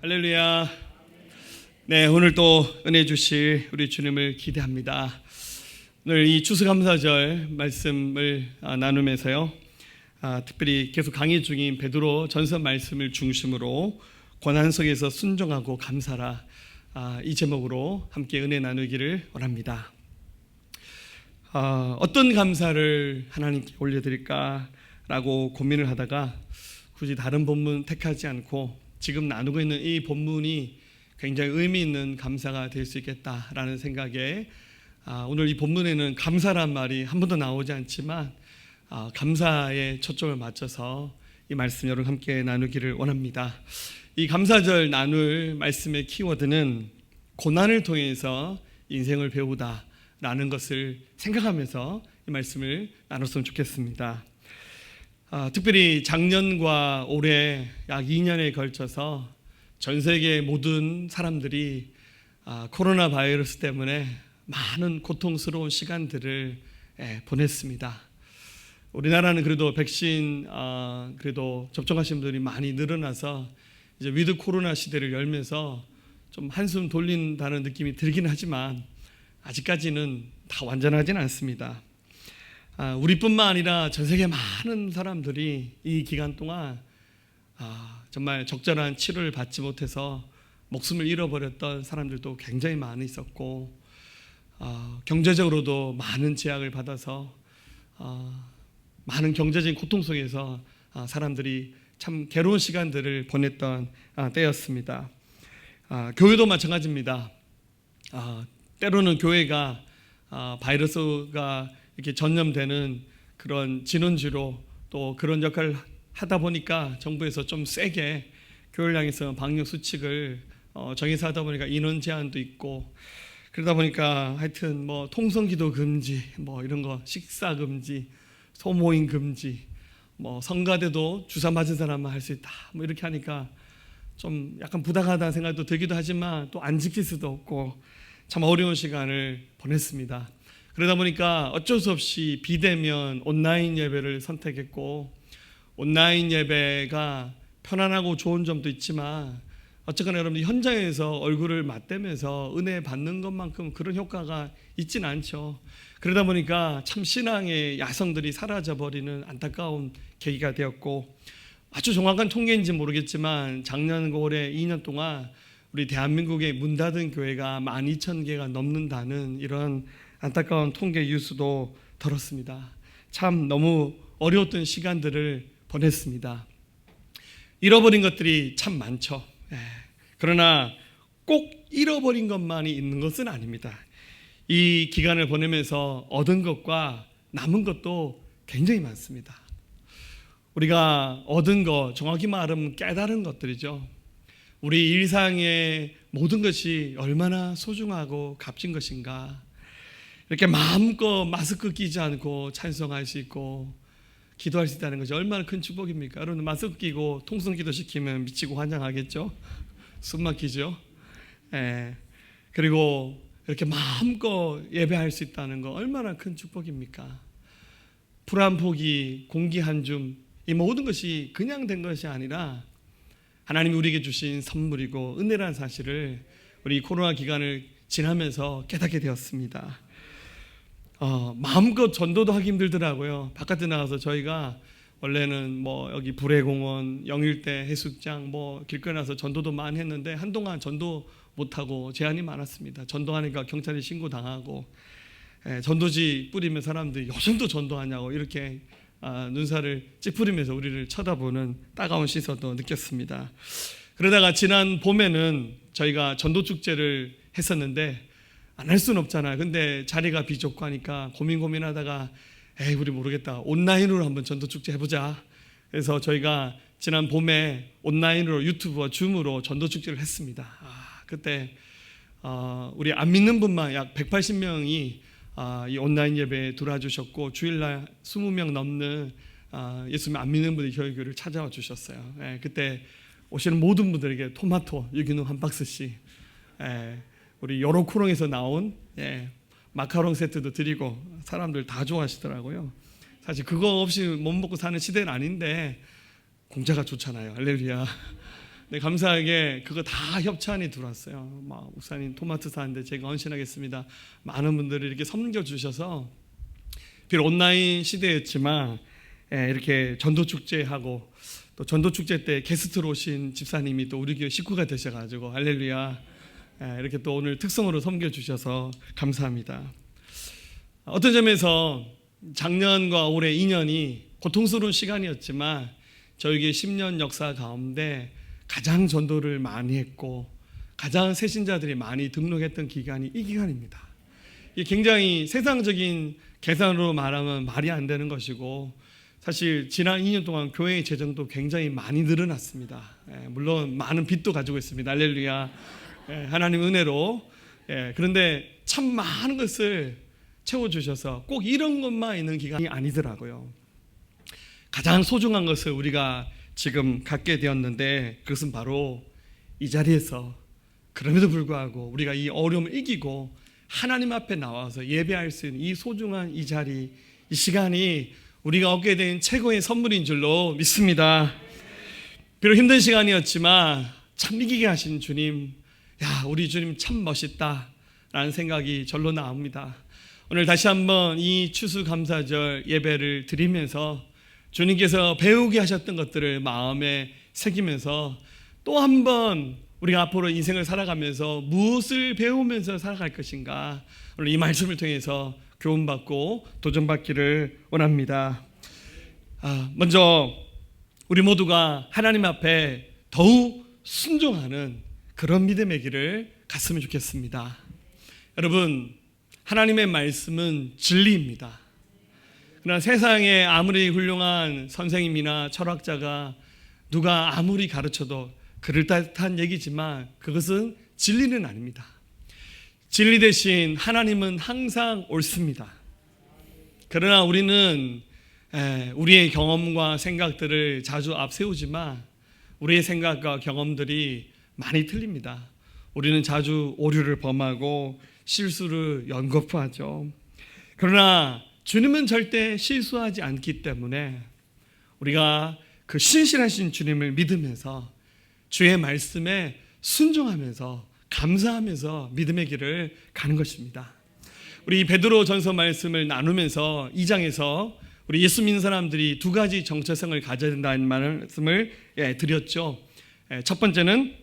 할렐루야. 네, 오늘 또 은혜 주실 우리 주님을 기대합니다. 오늘 이 추수감사절 말씀을 나누면서요, 특별히 계속 강의 중인 베드로 전서 말씀을 중심으로 고난 속에서 순종하고 감사라, 이 제목으로 함께 은혜 나누기를 원합니다. 어떤 감사를 하나님께 올려드릴까라고 고민을 하다가 굳이 다른 본문 택하지 않고 지금 나누고 있는 이 본문이 굉장히 의미 있는 감사가 될 수 있겠다라는 생각에 오늘 이 본문에는 감사란 말이 한 번도 나오지 않지만 감사에 초점을 맞춰서 이 말씀 여러분 함께 나누기를 원합니다. 이 감사절 나눌 말씀의 키워드는 고난을 통해서 인생을 배우다라는 것을 생각하면서 이 말씀을 나눴으면 좋겠습니다. 특별히 작년과 올해 약 2년에 걸쳐서 전 세계 모든 사람들이 코로나 바이러스 때문에 많은 고통스러운 시간들을 보냈습니다. 우리나라는 그래도 백신 그래도 접종하신 분들이 많이 늘어나서 이제 위드 코로나 시대를 열면서 좀 한숨 돌린다는 느낌이 들긴 하지만 아직까지는 다 완전하진 않습니다. 우리뿐만 아니라 전 세계 많은 사람들이 이 기간 동안 정말 적절한 치료를 받지 못해서 목숨을 잃어버렸던 사람들도 굉장히 많이 있었고, 경제적으로도 많은 제약을 받아서 많은 경제적인 고통 속에서 사람들이 참 괴로운 시간들을 보냈던 때였습니다. 교회도 마찬가지입니다. 때로는 교회가 바이러스가 이렇게 전염되는 그런 진원지로 또 그런 역할을 하다 보니까 정부에서 좀 세게 교회를 향해서 방역 수칙을 정해서 하다 보니까 인원 제한도 있고, 그러다 보니까 하여튼 뭐 통성기도 금지, 뭐 이런 거 식사 금지, 소모임 금지, 뭐 성가대도 주사 맞은 사람만 할 수 있다, 뭐 이렇게 하니까 좀 약간 부당하다는 생각도 들기도 하지만 또 안 지킬 수도 없고 참 어려운 시간을 보냈습니다. 그러다 보니까 어쩔 수 없이 비대면 온라인 예배를 선택했고, 온라인 예배가 편안하고 좋은 점도 있지만 어쨌거나 여러분들 현장에서 얼굴을 맞대면서 은혜 받는 것만큼 그런 효과가 있지는 않죠. 그러다 보니까 참 신앙의 야성들이 사라져버리는 안타까운 계기가 되었고, 아주 정확한 통계인지 모르겠지만 작년과 올해 2년 동안 우리 대한민국의 문 닫은 교회가 12,000개가 넘는다는 이런 안타까운 통계 뉴스도 들었습니다. 참 너무 어려웠던 시간들을 보냈습니다. 잃어버린 것들이 참 많죠. 그러나 꼭 잃어버린 것만이 있는 것은 아닙니다. 이 기간을 보내면서 얻은 것과 남은 것도 굉장히 많습니다. 우리가 얻은 것, 정확히 말하면 깨달은 것들이죠. 우리 일상의 모든 것이 얼마나 소중하고 값진 것인가. 이렇게 마음껏 마스크 끼지 않고 찬송할 수 있고 기도할 수 있다는 것이 얼마나 큰 축복입니까? 여러분 마스크 끼고 통성기도 시키면 미치고 환장하겠죠? 숨 막히죠? 그리고 이렇게 마음껏 예배할 수 있다는 거 얼마나 큰 축복입니까? 풀 한 포기, 공기 한 줌, 이 모든 것이 그냥 된 것이 아니라 하나님이 우리에게 주신 선물이고 은혜라는 사실을 우리 코로나 기간을 지나면서 깨닫게 되었습니다. 마음껏 전도도 하기 힘들더라고요. 바깥에 나가서 저희가 원래는 뭐 여기 불회공원, 영일대 해수욕장 뭐 길거리 나서 전도도 많이 했는데 한동안 전도 못하고 제한이 많았습니다. 전도하니까 경찰에 신고당하고, 전도지 뿌리면 사람들이 요즘도 전도하냐고 이렇게 눈살을 찌푸리면서 우리를 쳐다보는 따가운 시선도 느꼈습니다. 그러다가 지난 봄에는 저희가 전도축제를 했었는데 안 할 수는 없잖아요. 근데 자리가 비좁고 하니까 고민하다가 우리 모르겠다, 온라인으로 한번 전도축제 해보자. 그래서 저희가 지난 봄에 온라인으로 유튜브와 줌으로 전도축제를 했습니다. 그때 우리 안 믿는 분만 약 180명이 이 온라인 예배에 들어와주셨고, 주일날 20명 넘는 예수님 안 믿는 분들이 저희 교회를 찾아와 주셨어요. 그때 오시는 모든 분들에게 토마토 유기농 한 박스씩, 우리 요로코롱에서 나온 마카롱 세트도 드리고 사람들 다 좋아하시더라고요. 사실 그거 없이 못 먹고 사는 시대는 아닌데 공짜가 좋잖아요. 할렐루야. 네, 감사하게 그거 다 협찬이 들어왔어요. 막 목사님 토마토 사는데 제가 헌신하겠습니다. 많은 분들이 이렇게 섬겨주셔서 비록 온라인 시대였지만 이렇게 전도축제하고 또 전도축제 때 게스트로 오신 집사님이 또 우리 교회 식구가 되셔가지고 할렐루야, 이렇게 또 오늘 특성으로 섬겨주셔서 감사합니다. 어떤 점에서 작년과 올해 2년이 고통스러운 시간이었지만 저에게 10년 역사 가운데 가장 전도를 많이 했고 가장 새신자들이 많이 등록했던 기간이 이 기간입니다. 이게 굉장히 세상적인 계산으로 말하면 말이 안 되는 것이고 사실 지난 2년 동안 교회의 재정도 굉장히 많이 늘어났습니다. 물론 많은 빚도 가지고 있습니다. 할렐루야. 하나님 은혜로. 그런데 참 많은 것을 채워주셔서 꼭 이런 것만 있는 기간이 아니더라고요. 가장 소중한 것을 우리가 지금 갖게 되었는데 그것은 바로 이 자리에서 그럼에도 불구하고 우리가 이 어려움을 이기고 하나님 앞에 나와서 예배할 수 있는 이 소중한 이 자리, 이 시간이 우리가 얻게 된 최고의 선물인 줄로 믿습니다. 비록 힘든 시간이었지만 참 이기게 하신 주님, 야, 우리 주님 참 멋있다 라는 생각이 절로 나옵니다. 오늘 다시 한번 이 추수감사절 예배를 드리면서 주님께서 배우게 하셨던 것들을 마음에 새기면서 또 한번 우리가 앞으로 인생을 살아가면서 무엇을 배우면서 살아갈 것인가, 오늘 이 말씀을 통해서 교훈받고 도전받기를 원합니다. 먼저 우리 모두가 하나님 앞에 더욱 순종하는 그런 믿음의 길을 갔으면 좋겠습니다. 여러분, 하나님의 말씀은 진리입니다. 그러나 세상에 아무리 훌륭한 선생님이나 철학자가 누가 아무리 가르쳐도 그럴듯한 얘기지만 그것은 진리는 아닙니다. 진리 대신 하나님은 항상 옳습니다. 그러나 우리는 우리의 경험과 생각들을 자주 앞세우지만 우리의 생각과 경험들이 많이 틀립니다. 우리는 자주 오류를 범하고 실수를 연거푸하죠. 그러나 주님은 절대 실수하지 않기 때문에 우리가 그 신실하신 주님을 믿으면서 주의 말씀에 순종하면서 감사하면서 믿음의 길을 가는 것입니다. 우리 베드로 전서 말씀을 나누면서 2장에서 우리 예수 믿는 사람들이 두 가지 정체성을 가져야 된다는 말씀을 드렸죠. 첫 번째는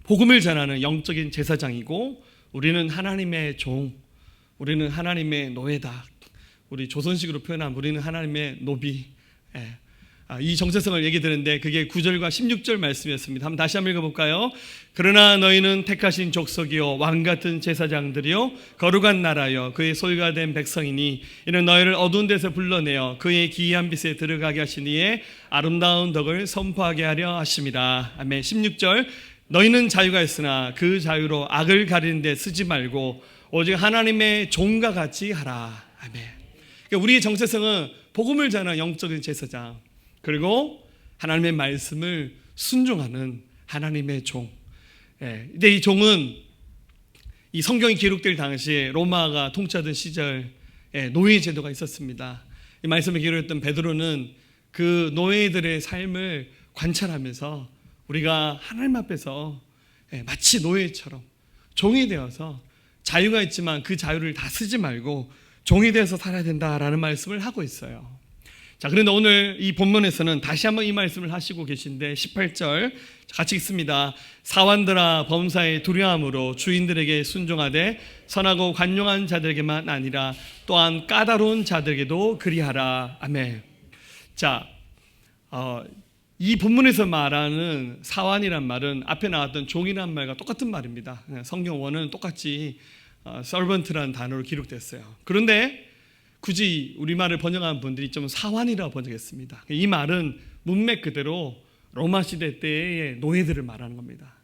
복음을 전하는 영적인 제사장이고 우리는 하나님의 종, 우리는 하나님의 노예다. 우리 조선식으로 표현하면 우리는 하나님의 노비. 이 정체성을 얘기 드는데 그게 9절과 16절 말씀이었습니다. 한번 다시 한번 읽어볼까요? 그러나 너희는 택하신 족속이요 왕같은 제사장들이요 거룩한 나라요 그의 소유가 된 백성이니 이는 너희를 어두운 데서 불러내어 그의 기이한 빛에 들어가게 하시니에 아름다운 덕을 선포하게 하려 하심이라. 아멘. 16절 너희는 자유가 있으나 그 자유로 악을 가리는 데 쓰지 말고 오직 하나님의 종과 같이 하라. 아멘. 그러니까 우리의 정체성은 복음을 전하는 영적인 제사장, 그리고 하나님의 말씀을 순종하는 하나님의 종. 근데 이 종은 이 성경이 기록될 당시에 로마가 통치하던 시절 노예 제도가 있었습니다. 이 말씀을 기록했던 베드로는 그 노예들의 삶을 관찰하면서 우리가 하나님 앞에서 마치 노예처럼 종이 되어서 자유가 있지만 그 자유를 다 쓰지 말고 종이 되어서 살아야 된다라는 말씀을 하고 있어요. 자, 그런데 오늘 이 본문에서는 다시 한번 이 말씀을 하시고 계신데 18절 같이 읽습니다. 사환들아 범사에 두려움으로 주인들에게 순종하되 선하고 관용한 자들에게만 아니라 또한 까다로운 자들에게도 그리하라. 아멘. 자, 이 본문에서 말하는 사환이란 말은 앞에 나왔던 종이란 말과 똑같은 말입니다. 성경 원어는 똑같이 servant라는 단어로 기록됐어요. 그런데 굳이 우리말을 번역한 분들이 좀 사환이라고 번역했습니다. 이 말은 문맥 그대로 로마 시대 때의 노예들을 말하는 겁니다.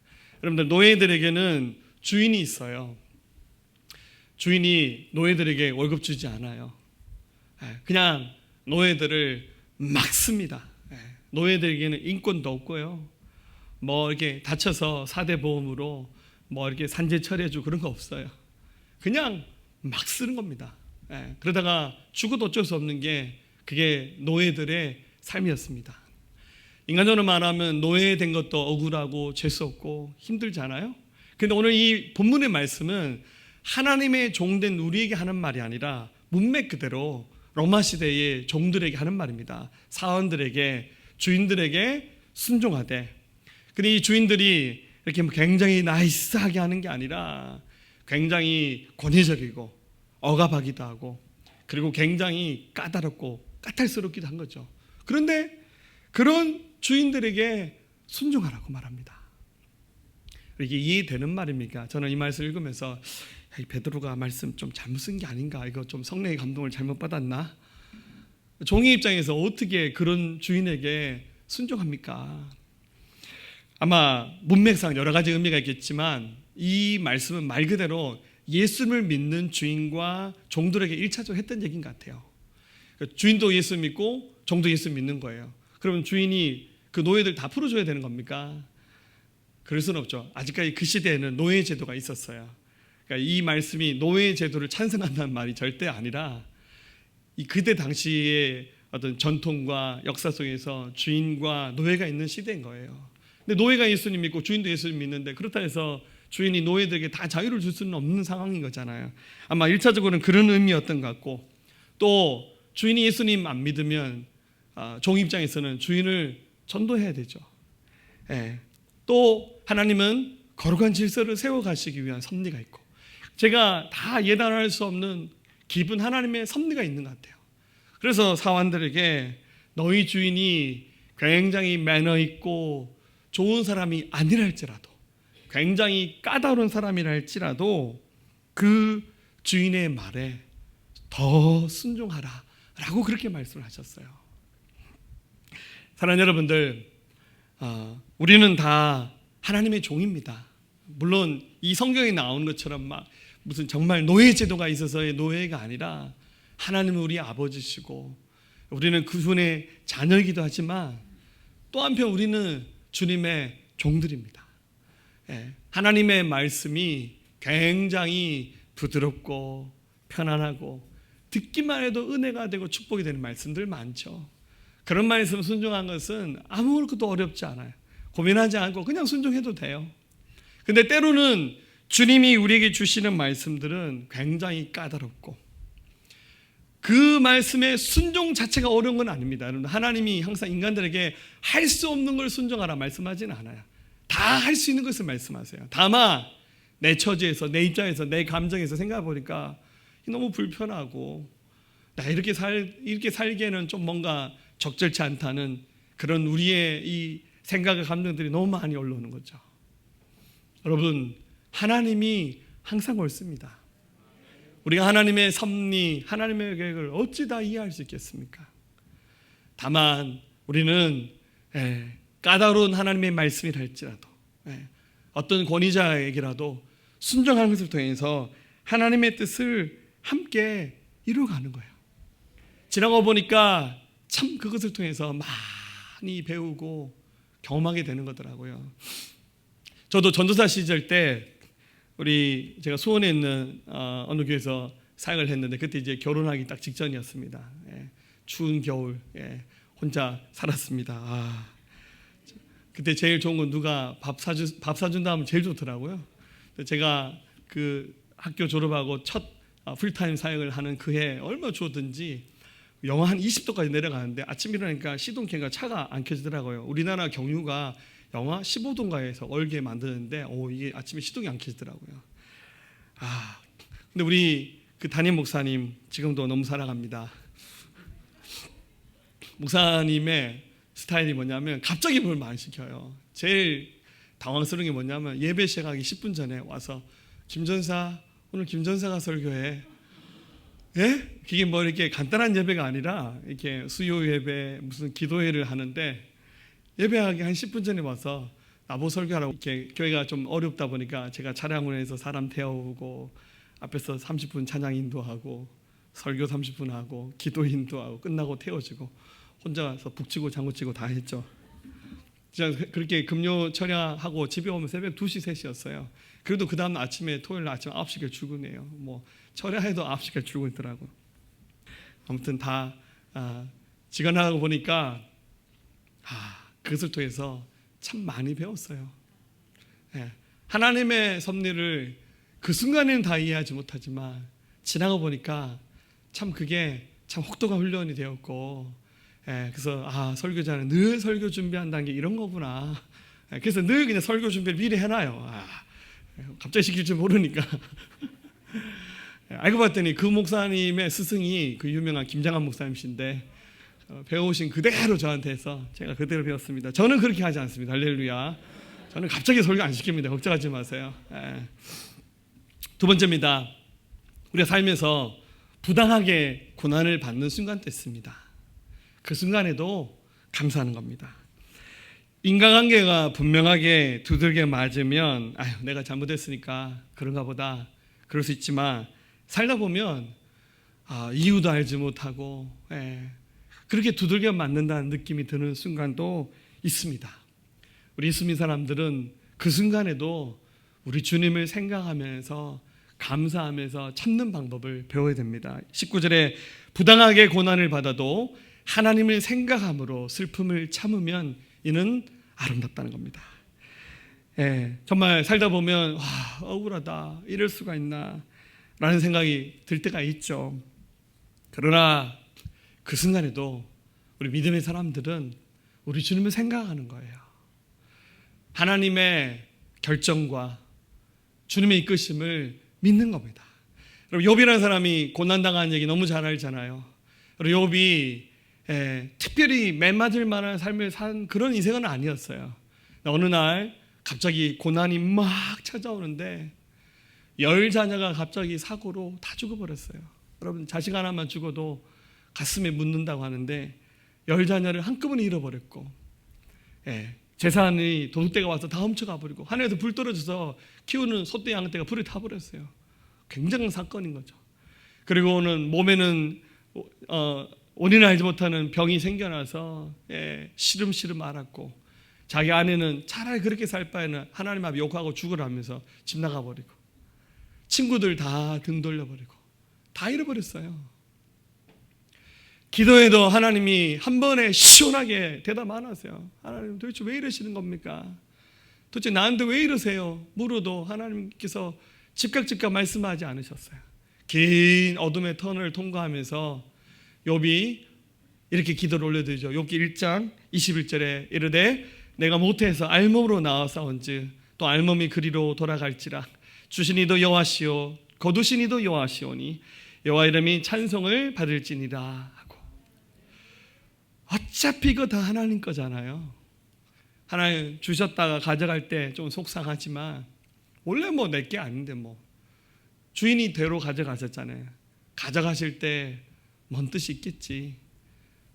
여러분들, 노예들에게는 주인이 있어요. 주인이 노예들에게 월급 주지 않아요. 그냥 노예들을 막 씁니다. 노예들에게는 인권도 없고요. 뭐 이렇게 다쳐서 사대보험으로 뭐 이렇게 산재 처리해주고 그런 거 없어요. 그냥 막 쓰는 겁니다. 그러다가 죽어도 어쩔 수 없는 게 그게 노예들의 삶이었습니다. 인간적으로 말하면 노예된 것도 억울하고 죄스럽고 힘들잖아요. 근데 오늘 이 본문의 말씀은 하나님의 종된 우리에게 하는 말이 아니라 문맥 그대로 로마 시대의 종들에게 하는 말입니다. 사원들에게, 주인들에게 순종하되. 근데 이 주인들이 이렇게 굉장히 나이스하게 하는 게 아니라 굉장히 권위적이고 억압하기도 하고, 그리고 굉장히 까다롭고 까탈스럽기도 한 거죠. 그런데 그런 주인들에게 순종하라고 말합니다. 이게 이해되는 말입니까? 저는 이 말씀을 읽으면서 베드로가 말씀 좀 잘못 쓴 게 아닌가, 이거 좀 성령의 감동을 잘못 받았나? 종의 입장에서 어떻게 그런 주인에게 순종합니까? 아마 문맥상 여러 가지 의미가 있겠지만 이 말씀은 말 그대로 예수를 믿는 주인과 종들에게 1차적으로 했던 얘기인 것 같아요. 주인도 예수 믿고 종도 예수 믿는 거예요. 그러면 주인이 그 노예들 다 풀어줘야 되는 겁니까? 그럴 수는 없죠. 아직까지 그 시대에는 노예 제도가 있었어요. 그러니까 이 말씀이 노예 제도를 찬성한다는 말이 절대 아니라 이 그때 당시의 어떤 전통과 역사 속에서 주인과 노예가 있는 시대인 거예요. 근데 노예가 예수님 믿고 주인도 예수님 믿는데, 그렇다 해서 주인이 노예들에게 다 자유를 줄 수는 없는 상황인 거잖아요. 아마 1차적으로는 그런 의미였던 것 같고, 또 주인이 예수님 안 믿으면 종 입장에서는 주인을 전도해야 되죠. 예. 또 하나님은 거룩한 질서를 세워가시기 위한 섭리가 있고, 제가 다 예단할 수 없는 깊은 하나님의 섭리가 있는 것 같아요. 그래서 사원들에게 너희 주인이 굉장히 매너 있고 좋은 사람이 아니라 할지라도, 굉장히 까다로운 사람이라 할지라도 그 주인의 말에 더 순종하라 라고 그렇게 말씀을 하셨어요. 사랑하는 여러분들, 우리는 다 하나님의 종입니다. 물론 이 성경에 나오는 것처럼 막 무슨 정말 노예 제도가 있어서의 노예가 아니라 하나님은 우리 아버지시고 우리는 그분의 자녀이기도 하지만 또 한편 우리는 주님의 종들입니다. 하나님의 말씀이 굉장히 부드럽고 편안하고 듣기만 해도 은혜가 되고 축복이 되는 말씀들 많죠. 그런 말씀 순종한 것은 아무것도 어렵지 않아요. 고민하지 않고 그냥 순종해도 돼요. 근데 때로는 주님이 우리에게 주시는 말씀들은 굉장히 까다롭고 그 말씀의 순종 자체가 어려운 건 아닙니다. 여러분, 하나님이 항상 인간들에게 할 수 없는 걸 순종하라 말씀하지는 않아요. 다 할 수 있는 것을 말씀하세요. 다만 내 처지에서, 내 입장에서, 내 감정에서 생각해 보니까 너무 불편하고 나 이렇게 살기에는 좀 뭔가 적절치 않다는 그런 우리의 이 생각과 감정들이 너무 많이 올라오는 거죠. 여러분, 하나님이 항상 옳습니다. 우리가 하나님의 섭리, 하나님의 계획을 어찌 다 이해할 수 있겠습니까? 다만 우리는 까다로운 하나님의 말씀이라 할지라도 어떤 권위자에게라도 순종하는 것을 통해서 하나님의 뜻을 함께 이루어가는 거예요. 지나가 보니까 참 그것을 통해서 많이 배우고 경험하게 되는 거더라고요. 저도 전도사 시절 때 제가 수원에 있는 어느 교회에서 사역을 했는데 그때 이제 결혼하기 딱 직전이었습니다. 추운 겨울 혼자 살았습니다. 그때 제일 좋은 건 누가 밥 사준다 하면 제일 좋더라고요. 제가 그 학교 졸업하고 첫 풀타임 사역을 하는 그 해 얼마나 추웠든지 영하 한 20도까지 내려가는데 아침 일어나니까 시동키가 차가 안 켜지더라고요. 우리나라 경유가 영하 15도인가에서 얼게 만드는데 이게 아침에 시동이 안 켜지더라고요. 근데 우리 그 담임 목사님 지금도 너무 사랑합니다. 목사님의 스타일이 뭐냐면 갑자기 뭘 많이 시켜요. 제일 당황스러운 게 뭐냐면 예배 시작하기 10분 전에 와서 김전사 오늘 김전사가 설교해. 예? 그게 뭐 이렇게 간단한 예배가 아니라 이렇게 수요 예배 무슨 기도회를 하는데 예배하기 한 10분 전에 와서 나보고 설교하라고. 이렇게 교회가 좀 어렵다 보니까 제가 차량을 해서 사람 태워오고 앞에서 30분 찬양 인도하고 설교 30분 하고 기도 인도하고 끝나고 태워주고 혼자 와서 북치고 장구치고 다 했죠. 진짜 그렇게 금요 철야하고 집에 오면 새벽 2시 3시였어요. 그래도 그 다음 아침에 토요일 아침 9시까지 출근해요. 뭐 철야해도 9시까지 출근했더라고요. 아무튼 다 지나가고 보니까 그것을 통해서 참 많이 배웠어요. 예, 하나님의 섭리를 그 순간에는 다 이해하지 못하지만 지나가 보니까 참 그게 참 혹독한 훈련이 되었고, 그래서 설교자는 늘 설교 준비한다는 게 이런 거구나. 그래서 늘 그냥 설교 준비를 미리 해놔요. 갑자기 시킬 줄 모르니까. 알고 봤더니 그 목사님의 스승이 그 유명한 김장한 목사님이신데 배우신 그대로 저한테 해서 제가 그대로 배웠습니다. 저는 그렇게 하지 않습니다. 할렐루야. 저는 갑자기 설교 안 시킵니다. 걱정하지 마세요. 두 번째입니다. 우리가 살면서 부당하게 고난을 받는 순간도 있습니다. 그 순간에도 감사하는 겁니다. 인간관계가 분명하게 두들겨 맞으면 내가 잘못했으니까 그런가 보다 그럴 수 있지만, 살다 보면 이유도 알지 못하고 그렇게 두들겨 맞는다는 느낌이 드는 순간도 있습니다. 우리 예수님 사람들은 그 순간에도 우리 주님을 생각하면서 감사하면서 참는 방법을 배워야 됩니다. 19절에 부당하게 고난을 받아도 하나님을 생각함으로 슬픔을 참으면 이는 아름답다는 겁니다. 정말 살다 보면 억울하다, 이럴 수가 있나 라는 생각이 들 때가 있죠. 그러나 그 순간에도 우리 믿음의 사람들은 우리 주님을 생각하는 거예요. 하나님의 결정과 주님의 이끄심을 믿는 겁니다. 여러분, 욥이라는 사람이 고난당한 얘기 너무 잘 알잖아요. 욥이 특별히 매맞을 만한 삶을 산 그런 인생은 아니었어요. 어느 날 갑자기 고난이 막 찾아오는데 10자녀가 갑자기 사고로 다 죽어버렸어요. 여러분, 자식 하나만 죽어도 가슴에 묻는다고 하는데 10자녀를 한꺼번에 잃어버렸고, 재산이 도둑대가 와서 다 훔쳐가 버리고, 하늘에서 불 떨어져서 키우는 소떼 양떼가 불에 타버렸어요. 굉장한 사건인 거죠. 그리고는 몸에는 원인을 알지 못하는 병이 생겨나서 시름시름 앓았고, 자기 아내는 차라리 그렇게 살 바에는 하나님 앞에 욕하고 죽으라면서 집 나가버리고, 친구들 다 등 돌려버리고 다 잃어버렸어요. 기도해도 하나님이 한 번에 시원하게 대답 안 하세요. 하나님 도대체 왜 이러시는 겁니까? 도대체 나한테 왜 이러세요? 물어도 하나님께서 즉각 말씀하지 않으셨어요. 긴 어둠의 터널을 통과하면서 욥이 이렇게 기도를 올려드리죠. 욥기 1장 21절에 이르되 내가 모태에서 알몸으로 나와싸운즉 또 알몸이 그리로 돌아갈지라 주신 이도 여호와시오 거두신 이도 여호와시오니 여호와 이름이 찬송을 받을지니라 하고, 어차피 이거 다 하나님 거잖아요. 하나님 주셨다가 가져갈 때 좀 속상하지만 원래 뭐 내 게 아닌데 뭐 주인이 대로 가져가셨잖아요. 가져가실 때 뭔 뜻이 있겠지,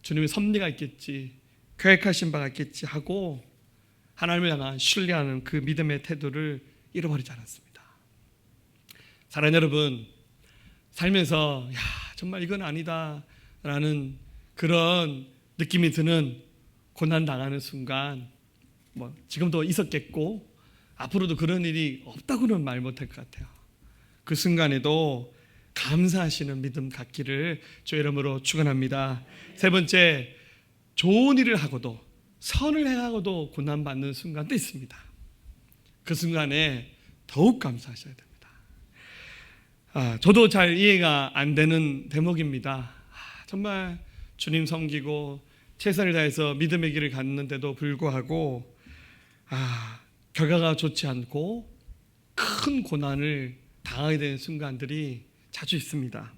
주님의 섭리가 있겠지, 계획하신 바가 있겠지 하고 하나님을 향한 신뢰하는 그 믿음의 태도를 잃어버리지 않았습니다. 사랑하는 여러분, 살면서 정말 이건 아니다 라는 그런 느낌이 드는 고난 당하는 순간, 뭐 지금도 있었겠고 앞으로도 그런 일이 없다고는 말 못할 것 같아요. 그 순간에도 감사하시는 믿음 갖기를 주 이름으로 축원합니다. 세 번째, 좋은 일을 하고도 선을 행하고도 고난받는 순간도 있습니다. 그 순간에 더욱 감사하셔야 됩니다. 저도 잘 이해가 안 되는 대목입니다. 정말 주님 섬기고 최선을 다해서 믿음의 길을 갔는데도 불구하고 결과가 좋지 않고 큰 고난을 당하게 되는 순간들이 자주 있습니다.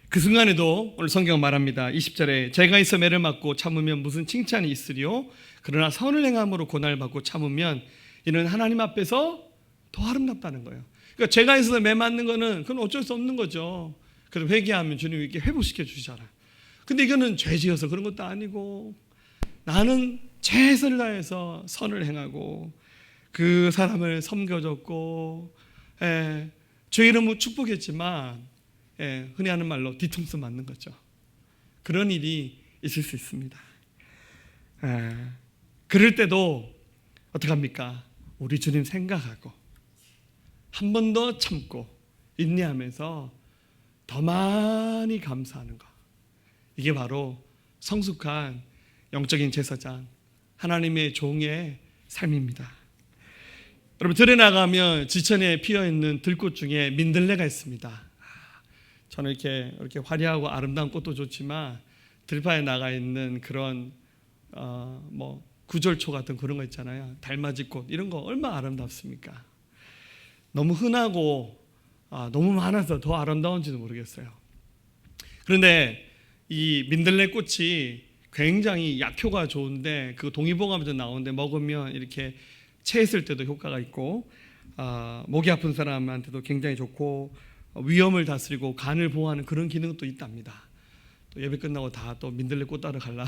그 순간에도 오늘 성경은 말합니다. 20절에 죄가 있어 매를 맞고 참으면 무슨 칭찬이 있으리요 그러나 선을 행함으로 고난을 받고 참으면 이는 하나님 앞에서 더 아름답다는 거예요. 그러니까 죄가 있어서 매 맞는 거는 그건 어쩔 수 없는 거죠. 그래서 회개하면 주님이 이렇게 회복시켜 주시잖아요. 근데 이거는 죄지어서 그런 것도 아니고 나는 최선을 다해서 선을 행하고 그 사람을 섬겨줬고 주의 이름으로 축복했지만 흔히 하는 말로 뒤통수 맞는 거죠. 그런 일이 있을 수 있습니다. 그럴 때도 어떡합니까? 우리 주님 생각하고 한 번 더 참고 인내하면서 더 많이 감사하는 것, 이게 바로 성숙한 영적인 제사장, 하나님의 종의 삶입니다. 여러분, 들에 나가면 지천에 피어있는 들꽃 중에 민들레가 있습니다. 저는 이렇게 화려하고 아름다운 꽃도 좋지만 들판에 나가 있는 그런 구절초 같은 그런 거 있잖아요. 달맞이꽃 이런 거 얼마나 아름답습니까? 너무 흔하고 너무 많아서 더 아름다운지도 모르겠어요. 그런데 이 민들레 꽃이 굉장히 약효가 좋은데 그 동의보감에도 나오는데 먹으면 이렇게 체했을 때도 효과가 있고 목이 아픈 사람한테도 굉장히 좋고 위염을 다스리고 간을 보호하는 그런 기능도 있답니다. 또 예배 끝나고 다 또 민들레 꽃 따러 갈라.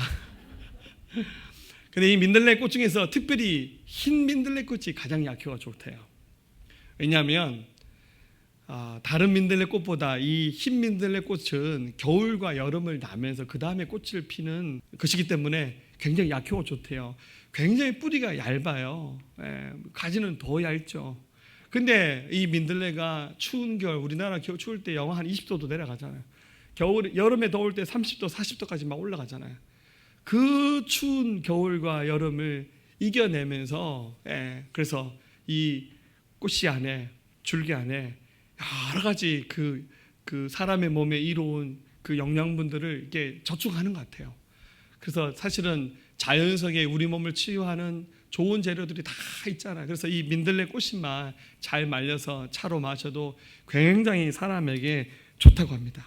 근데 이 민들레 꽃 중에서 특별히 흰 민들레 꽃이 가장 약효가 좋대요. 왜냐하면 다른 민들레 꽃보다 이 흰 민들레 꽃은 겨울과 여름을 나면서 그 다음에 꽃을 피는 것이기 때문에 굉장히 약효가 좋대요. 굉장히 뿌리가 얇아요. 가지는 더 얇죠. 근데 이 민들레가 추운 겨울, 우리나라 겨울 추울 때 영하 한 20도도 내려가잖아요. 여름에 더울 때 30도, 40도까지 막 올라가잖아요. 그 추운 겨울과 여름을 이겨내면서 그래서 이 꽃씨 안에, 줄기 안에 여러 가지 그 사람의 몸에 이로운 그 영양분들을 이렇게 저축하는 것 같아요. 그래서 사실은 자연 속에 우리 몸을 치유하는 좋은 재료들이 다 있잖아요. 그래서 이 민들레 꽃잎만 잘 말려서 차로 마셔도 굉장히 사람에게 좋다고 합니다.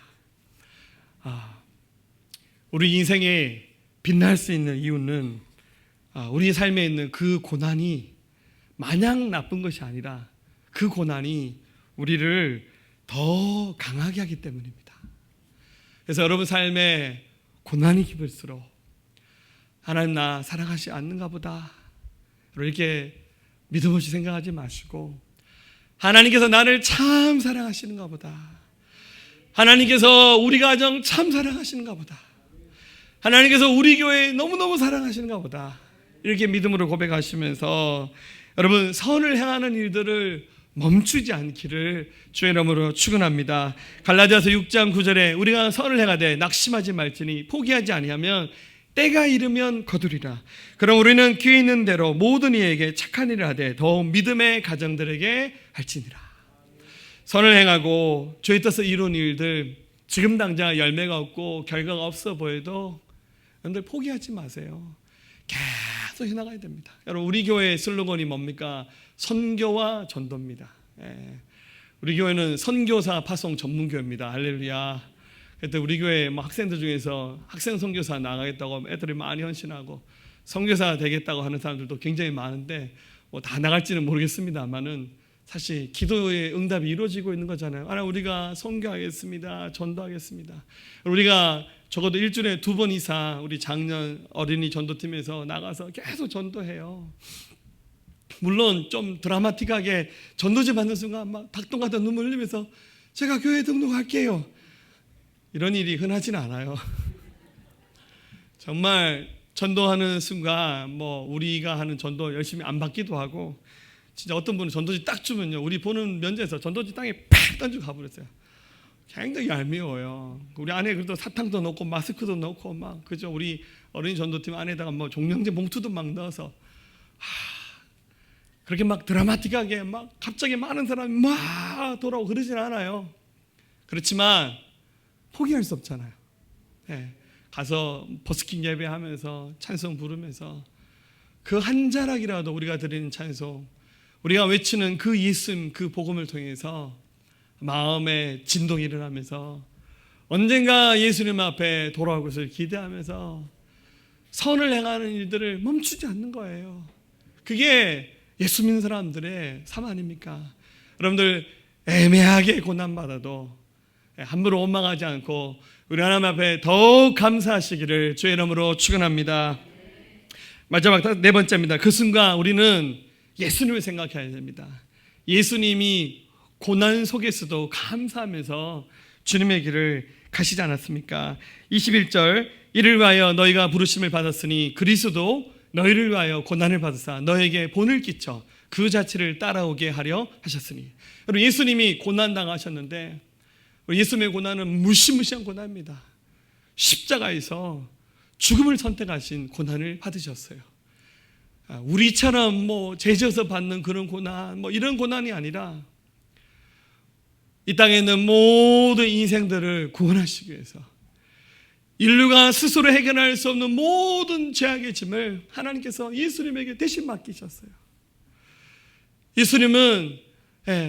우리 인생에 빛날 수 있는 이유는 우리 삶에 있는 그 고난이 마냥 나쁜 것이 아니라 그 고난이 우리를 더 강하게 하기 때문입니다. 그래서 여러분 삶에 고난이 깊을수록 하나님 나 사랑하지 않는가 보다 이렇게 믿음 없이 생각하지 마시고 하나님께서 나를 참 사랑하시는가 보다, 하나님께서 우리 가정 참 사랑하시는가 보다, 하나님께서 우리 교회 너무너무 사랑하시는가 보다 이렇게 믿음으로 고백하시면서 여러분 선을 행하는 일들을 멈추지 않기를 주의 이름으로 축원합니다. 갈라디아서 6장 9절에 우리가 선을 행하되 낙심하지 말지니 포기하지 아니하면 때가 이르면 거두리라. 그럼 우리는 귀에 있는 대로 모든 이에게 착한 일을 하되 더욱 믿음의 가정들에게 할지니라. 선을 행하고 주의 뜻을 이룬 일들 지금 당장 열매가 없고 결과가 없어 보여도 여러분들 포기하지 마세요. 계속 해나가야 됩니다. 여러분 우리 교회의 슬로건이 뭡니까? 선교와 전도입니다. 우리 교회는 선교사 파송 전문교회입니다. 할렐루야. 그때 우리 교회 학생들 중에서 학생 선교사 나가겠다고 애들이 많이 헌신하고 선교사 되겠다고 하는 사람들도 굉장히 많은데 다 나갈지는 모르겠습니다만은 사실 기도의 응답이 이루어지고 있는 거잖아요. 우리가 선교하겠습니다. 전도하겠습니다. 우리가 적어도 일주일에 2번 이상 우리 작년 어린이 전도팀에서 나가서 계속 전도해요. 물론 좀 드라마틱하게 전도지 받는 순간 막 닭똥같은 눈물 흘리면서 제가 교회 등록할게요. 이런 일이 흔하진 않아요. 정말 전도하는 순간 우리가 하는 전도 열심히 안 받기도 하고 진짜 어떤 분은 전도지 딱 주면요 우리 보는 면제에서 전도지 땅에 팍 던지고 가버렸어요. 굉장히 얄미워요. 우리 안에 그래도 사탕도 넣고 마스크도 넣고 막 그죠. 우리 어린이 전도팀 안에다가 종량제 봉투도 막 넣어서 그렇게 막 드라마틱하게 막 갑자기 많은 사람이 막 돌아오고 그러진 않아요. 그렇지만 포기할 수 없잖아요. 가서 버스킹 예배하면서 찬송 부르면서 그 한 자락이라도 우리가 드리는 찬송, 우리가 외치는 그 예수님 그 복음을 통해서 마음에 진동이 일어나면서 언젠가 예수님 앞에 돌아올 것을 기대하면서 선을 행하는 일들을 멈추지 않는 거예요. 그게 예수 믿는 사람들의 삶 아닙니까? 여러분들 애매하게 고난받아도 함부로 원망하지 않고 우리 하나님 앞에 더욱 감사하시기를 주의 이름으로 축원합니다. 마지막 4번째입니다. 그 순간 우리는 예수님을 생각해야 됩니다. 예수님이 고난 속에서도 감사하면서 주님의 길을 가시지 않았습니까? 21절 이를 위하여 너희가 부르심을 받았으니 그리스도 너희를 위하여 고난을 받으사 너에게 본을 끼쳐 그 자체를 따라오게 하려 하셨으니. 여러분 예수님이 고난 당하셨는데 예수님의 고난은 무시무시한 고난입니다. 십자가에서 죽음을 선택하신 고난을 받으셨어요. 우리처럼 뭐 죄져서 받는 그런 고난, 뭐 이런 고난이 아니라 이 땅에 있는 모든 인생들을 구원하시기 위해서 인류가 스스로 해결할 수 없는 모든 죄악의 짐을 하나님께서 예수님에게 대신 맡기셨어요. 예수님은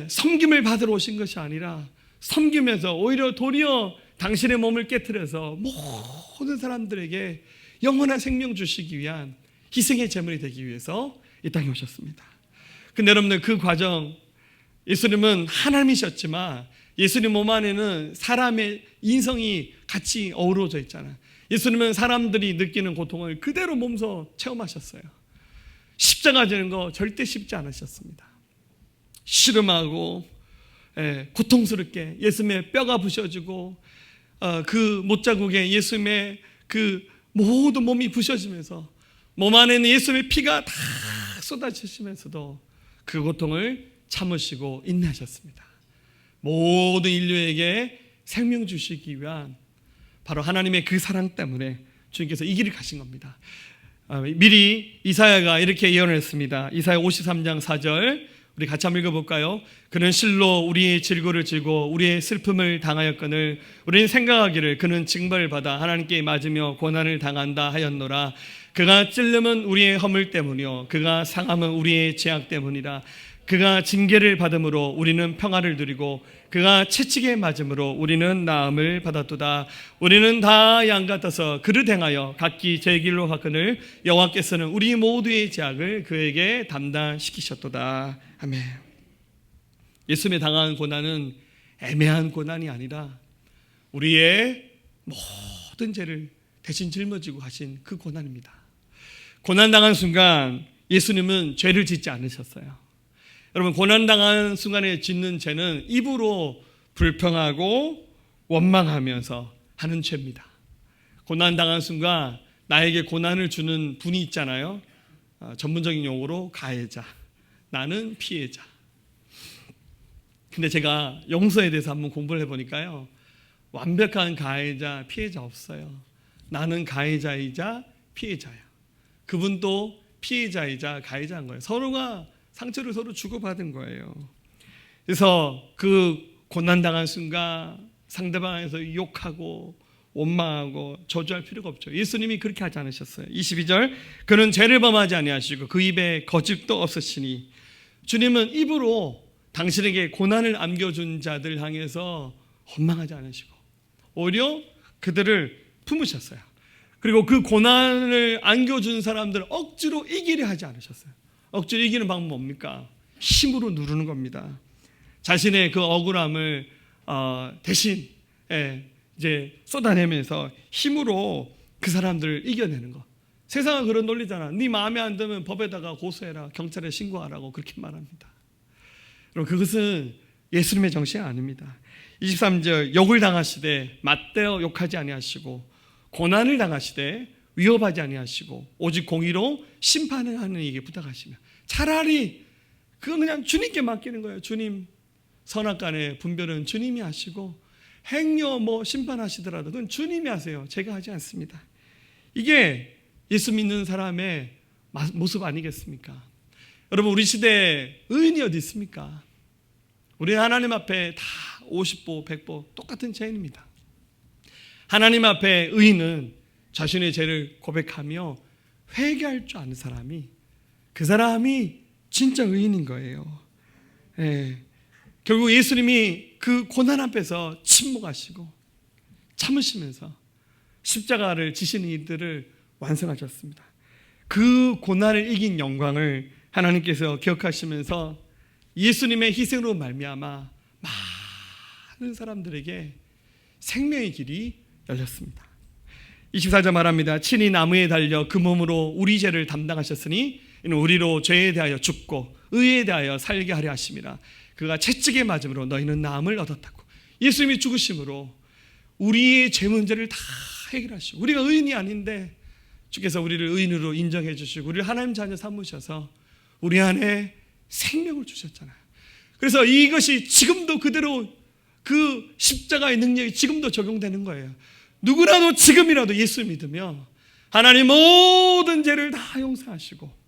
섬김을 받으러 오신 것이 아니라 섬기면서 오히려 도리어 당신의 몸을 깨트려서 모든 사람들에게 영원한 생명 주시기 위한 희생의 제물이 되기 위해서 이 땅에 오셨습니다. 근데 여러분들 그 과정, 예수님은 하나님이셨지만 예수님 몸 안에는 사람의 인성이 같이 어우러져 있잖아요. 예수님은 사람들이 느끼는 고통을 그대로 몸소 체험하셨어요. 십자가 지는 거 절대 쉽지 않으셨습니다. 씨름하고 고통스럽게 예수님의 뼈가 부셔지고 그 못자국에 예수님의 그 모든 몸이 부셔지면서 몸 안에 있는 예수님의 피가 다 쏟아지시면서도 그 고통을 참으시고 인내하셨습니다. 모든 인류에게 생명 주시기 위한 바로 하나님의 그 사랑 때문에 주님께서 이 길을 가신 겁니다. 미리 이사야가 이렇게 예언을 했습니다. 이사야 53장 4절 우리 같이 한번 읽어볼까요? 그는 실로 우리의 질고를 지고 우리의 슬픔을 당하였거늘 우리는 생각하기를 그는 징벌을 받아 하나님께 맞으며 고난을 당한다 하였노라. 그가 찔림은 우리의 허물 때문이요 그가 상함은 우리의 죄악 때문이라. 그가 징계를 받음으로 우리는 평화를 누리고 그가 채찍에 맞음으로 우리는 나음을 받았도다. 우리는 다 양 같아서 그를 행하여 각기 제 길로 가거늘 여호와께서는 우리 모두의 죄악을 그에게 담당시키셨도다. 아멘. 예수님이 당한 고난은 애매한 고난이 아니라 우리의 모든 죄를 대신 짊어지고 가신 그 고난입니다. 고난당한 순간 예수님은 죄를 짓지 않으셨어요. 여러분, 고난당한 순간에 짓는 죄는 입으로 불평하고 원망하면서 하는 죄입니다. 고난당한 순간 나에게 고난을 주는 분이 있잖아요. 전문적인 용어로 가해자, 나는 피해자. 근데 제가 용서에 대해서 한번 공부를 해보니까요, 완벽한 가해자, 피해자 없어요. 나는 가해자이자 피해자예요. 그분도 피해자이자 가해자인 거예요. 서로가 상처를 서로 주고받은 거예요. 그래서 그 고난당한 순간 상대방에서 욕하고 원망하고 저주할 필요가 없죠. 예수님이 그렇게 하지 않으셨어요. 22절 그는 죄를 범하지 아니하시고 그 입에 거짓도 없으시니 주님은 입으로 당신에게 고난을 안겨준 자들 향해서 원망하지 않으시고 오히려 그들을 품으셨어요. 그리고 그 고난을 안겨준 사람들을 억지로 이기려 하지 않으셨어요. 억지로 이기는 방법은 뭡니까? 힘으로 누르는 겁니다. 자신의 그 억울함을 대신 이제 쏟아내면서 힘으로 그 사람들을 이겨내는 거. 세상은 그런 논리잖아. 네 마음에 안 들면 법에다가 고소해라, 경찰에 신고하라고 그렇게 말합니다. 그럼 그것은 예수님의 정신이 아닙니다. 23절 욕을 당하시되 맞대어 욕하지 아니하시고 고난을 당하시되 위협하지 아니하시고 오직 공의로 심판을 하는 이에게 부탁하시며 차라리 그건 그냥 주님께 맡기는 거예요. 주님, 선악간의 분별은 주님이 하시고 행여 뭐 심판하시더라도 그건 주님이 하세요. 제가 하지 않습니다. 이게 예수 믿는 사람의 모습 아니겠습니까? 여러분, 우리 시대에 의인이 어디 있습니까? 우리 하나님 앞에 다 50보 100보 똑같은 죄인입니다. 하나님 앞에 의인은 자신의 죄를 고백하며 회개할 줄 아는 사람이, 그 사람이 진짜 의인인 거예요. 결국 예수님이 그 고난 앞에서 침묵하시고 참으시면서 십자가를 지시는 이들을 완성하셨습니다. 그 고난을 이긴 영광을 하나님께서 기억하시면서 예수님의 희생으로 말미암아 많은 사람들에게 생명의 길이 열렸습니다. 24절 말합니다. 친히 나무에 달려 그 몸으로 우리 죄를 담당하셨으니 이는 우리로 죄에 대하여 죽고 의에 대하여 살게 하려 하심이라. 그가 채찍에 맞음으로 너희는 나음을 얻었다고. 예수님이 죽으심으로 우리의 죄 문제를 다 해결하시고, 우리가 의인이 아닌데 주께서 우리를 의인으로 인정해 주시고 우리를 하나님 자녀 삼으셔서 우리 안에 생명을 주셨잖아요. 그래서 이것이 지금도 그대로 그 십자가의 능력이 지금도 적용되는 거예요. 누구라도 지금이라도 예수 믿으며 하나님 모든 죄를 다 용서하시고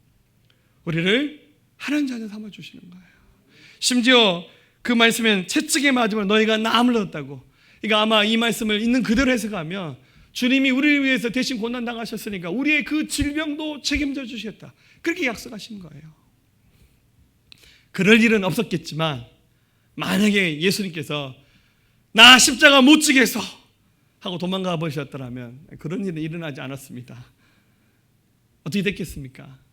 우리를 하나님 자녀 삼아 주시는 거예요. 심지어 그 말씀엔 채찍에 맞으면 너희가 나음을 얻었다고. 그러니까 아마 이 말씀을 있는 그대로 해석하면 주님이 우리를 위해서 대신 고난 당하셨으니까 우리의 그 질병도 책임져 주시겠다. 그렇게 약속하신 거예요. 그럴 일은 없었겠지만 만약에 예수님께서 나 십자가 못 지겠어 하고 도망가 버리셨더라면 그런 일은 일어나지 않았습니다. 어떻게 됐겠습니까?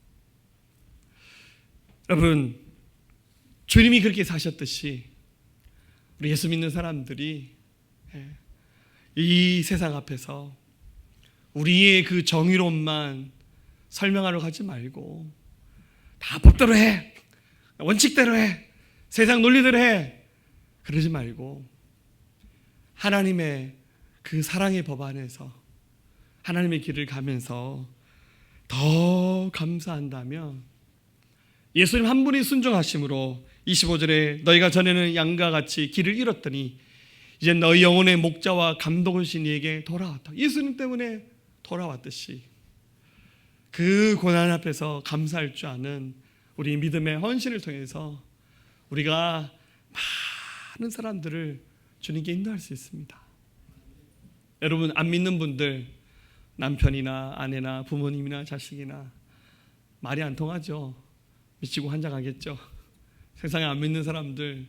여러분, 주님이 그렇게 사셨듯이 우리 예수 믿는 사람들이 이 세상 앞에서 우리의 그 정의로움만 설명하려고 하지 말고 다 법대로 해, 원칙대로 해, 세상 논리대로 해, 그러지 말고 하나님의 그 사랑의 법 안에서 하나님의 길을 가면서 더 감사한다면 예수님 한 분이 순종하심으로 25절에 너희가 전에는 양과 같이 길을 잃었더니 이제 너희 영혼의 목자와 감독이신 이에게 돌아왔다. 예수님 때문에 돌아왔듯이 그 고난 앞에서 감사할 줄 아는 우리 믿음의 헌신을 통해서 우리가 많은 사람들을 주님께 인도할 수 있습니다. 여러분, 안 믿는 분들, 남편이나 아내나 부모님이나 자식이나 말이 안 통하죠. 미치고 환장하겠죠. 세상에 안 믿는 사람들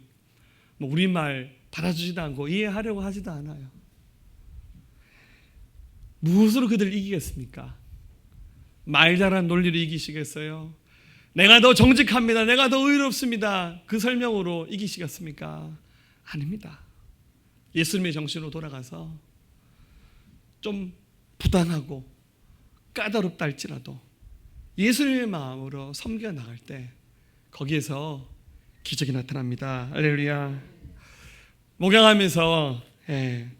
우리 말 받아주지도 않고 이해하려고 하지도 않아요. 무엇으로 그들을 이기겠습니까? 말 잘한 논리로 이기시겠어요? 내가 더 정직합니다, 내가 더 의롭습니다, 그 설명으로 이기시겠습니까? 아닙니다. 예수님의 정신으로 돌아가서 좀 부당하고 까다롭다 할지라도 예수님의 마음으로 섬겨 나갈 때 거기에서 기적이 나타납니다. 할렐루야. 목양하면서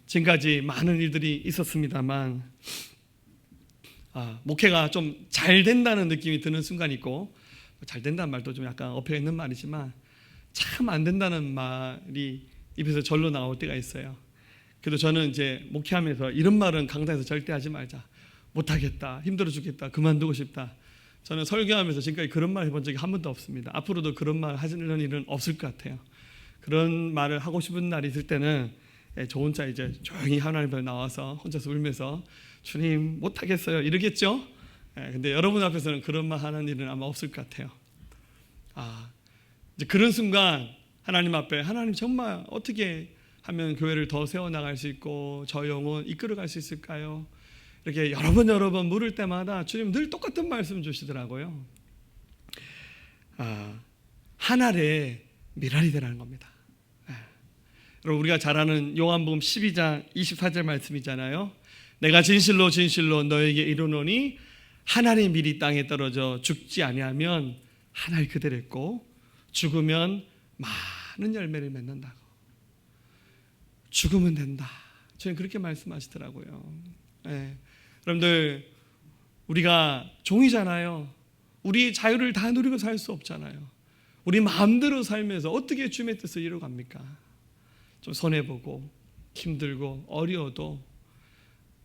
지금까지 많은 일들이 있었습니다만 목회가 좀 잘 된다는 느낌이 드는 순간이 있고, 잘 된다는 말도 좀 약간 엎여 있는 말이지만 참 안 된다는 말이 입에서 절로 나올 때가 있어요. 그래도 저는 이제 목회하면서 이런 말은 강단에서 절대 하지 말자, 못하겠다, 힘들어 죽겠다, 그만두고 싶다. 저는 설교하면서 지금까지 그런 말 해본 적이 한 번도 없습니다. 앞으로도 그런 말 하시는 일은 없을 것 같아요. 그런 말을 하고 싶은 날이 있을 때는 저 혼자 이제 조용히 하나님 앞에 나와서 혼자서 울면서 주님 못하겠어요 이러겠죠. 근데 여러분 앞에서는 그런 말 하는 일은 아마 없을 것 같아요. 이제 그런 순간 하나님 앞에, 하나님 정말 어떻게 하면 교회를 더 세워나갈 수 있고 저 영혼 이끌어갈 수 있을까요? 이렇게 여러 번 물을 때마다 주님 늘 똑같은 말씀 주시더라고요. 한 알의 미랄이 되라는 겁니다. 여러분, 우리가 잘 아는 요한복음 12장 24절 말씀이잖아요. 내가 진실로 진실로 너에게 이르노니 한 알의 밀이 땅에 떨어져 죽지 아니하면 한 알 그대로 있고 죽으면 많은 열매를 맺는다고. 죽으면 된다, 저는 그렇게 말씀하시더라고요. 여러분들, 우리가 종이잖아요. 우리 자유를 다 누리고 살 수 없잖아요. 우리 마음대로 살면서 어떻게 주님의 뜻을 이루어갑니까? 좀 손해보고 힘들고 어려워도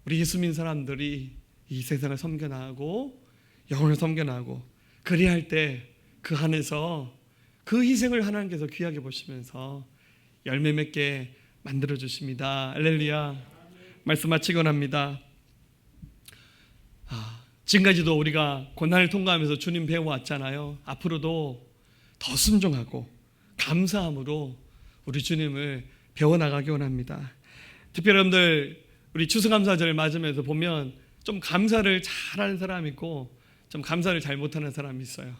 우리 예수 믿는 사람들이 이 세상을 섬겨나가고 영혼을 섬겨나가고 그래야 할 때 그 안에서 그 희생을 하나님께서 귀하게 보시면서 열매 맺게 만들어 주십니다. 할렐루야. 말씀 마치고 합니다. 지금까지도 우리가 고난을 통과하면서 주님 배워왔잖아요. 앞으로도 더 순종하고 감사함으로 우리 주님을 배워나가기 원합니다. 특별히 여러분들, 우리 추수감사절을 맞으면서 보면 좀 감사를 잘하는 사람이 있고 좀 감사를 잘 못하는 사람이 있어요.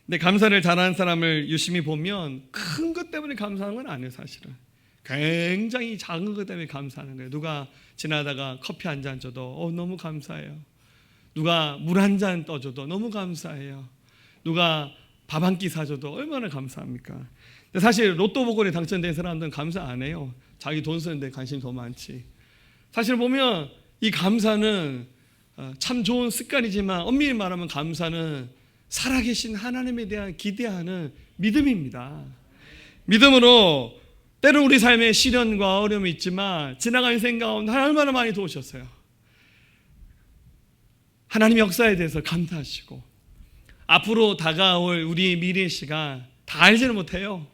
근데 감사를 잘하는 사람을 유심히 보면 큰 것 때문에 감사하는 건 아니에요. 사실은 굉장히 작은 것 때문에 감사하는 거예요. 누가 지나다가 커피 한 잔 줘도 너무 감사해요. 누가 물 한 잔 떠줘도 너무 감사해요. 누가 밥 한 끼 사줘도 얼마나 감사합니까? 근데 사실 로또 복권에 당첨된 사람들은 감사 안 해요. 자기 돈 쓰는데 관심이 더 많지. 사실 보면 이 감사는 참 좋은 습관이지만 엄밀히 말하면 감사는 살아계신 하나님에 대한 기대하는 믿음입니다. 믿음으로 때로 우리 삶에 시련과 어려움이 있지만 지나간 인생 가운데 얼마나 많이 도우셨어요. 하나님의 역사에 대해서 감사하시고 앞으로 다가올 우리 미래 시간 다 알지는 못해요.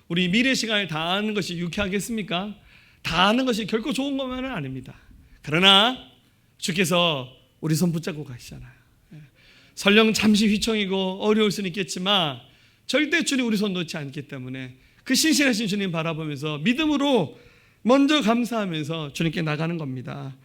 우리 미래 시간을 다 아는 것이 유쾌하겠습니까? 다 아는 것이 결코 좋은 것만은 아닙니다. 그러나 주께서 우리 손 붙잡고 가시잖아요. 설령 잠시 휘청이고 어려울 수는 있겠지만 절대 주님 우리 손 놓지 않기 때문에 그 신실하신 주님 바라보면서 믿음으로 먼저 감사하면서 주님께 나가는 겁니다.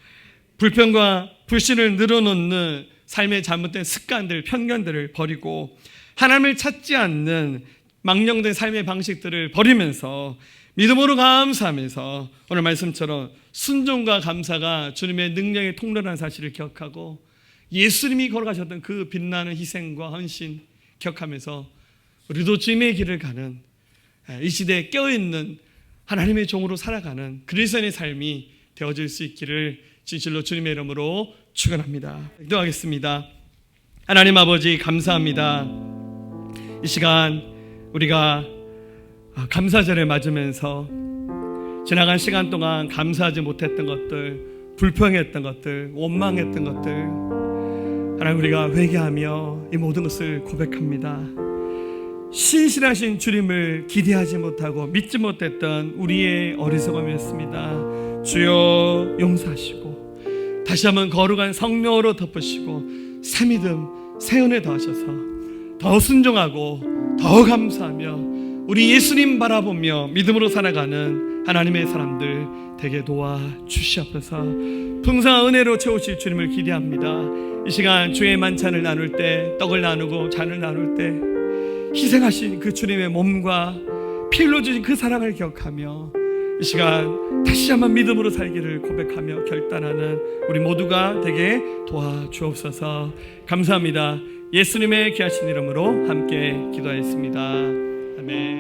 불평과 불신을 늘어놓는 삶의 잘못된 습관들, 편견들을 버리고 하나님을 찾지 않는 망령된 삶의 방식들을 버리면서 믿음으로 감사하면서 오늘 말씀처럼 순종과 감사가 주님의 능력의 통로라는 사실을 기억하고 예수님이 걸어가셨던 그 빛나는 희생과 헌신 기억하면서 우리도 주님의 길을 가는 이 시대에 깨어있는 하나님의 종으로 살아가는 그리스도인의 삶이 되어질 수 있기를 진실로 주님의 이름으로 축원합니다. 기도하겠습니다. 하나님 아버지 감사합니다. 이 시간 우리가 감사절을 맞으면서 지나간 시간 동안 감사하지 못했던 것들, 불평했던 것들, 원망했던 것들 하나님 우리가 회개하며 이 모든 것을 고백합니다. 신실하신 주님을 기대하지 못하고 믿지 못했던 우리의 어리석음이었습니다. 주여 용서하시고 다시 한번 거룩한 성령으로 덮으시고 새 믿음, 새 은혜 더하셔서 더 순종하고 더 감사하며 우리 예수님 바라보며 믿음으로 살아가는 하나님의 사람들 되게 도와주시옵소서. 풍성한 은혜로 채우실 주님을 기대합니다. 이 시간 주의 만찬을 나눌 때, 떡을 나누고 잔을 나눌 때 희생하신 그 주님의 몸과 피 흘려주신 그 사랑을 기억하며 이 시간 다시 한번 믿음으로 살기를 고백하며 결단하는 우리 모두가 되게 도와주옵소서. 감사합니다. 예수님의 귀하신 이름으로 함께 기도하였습니다. 아멘.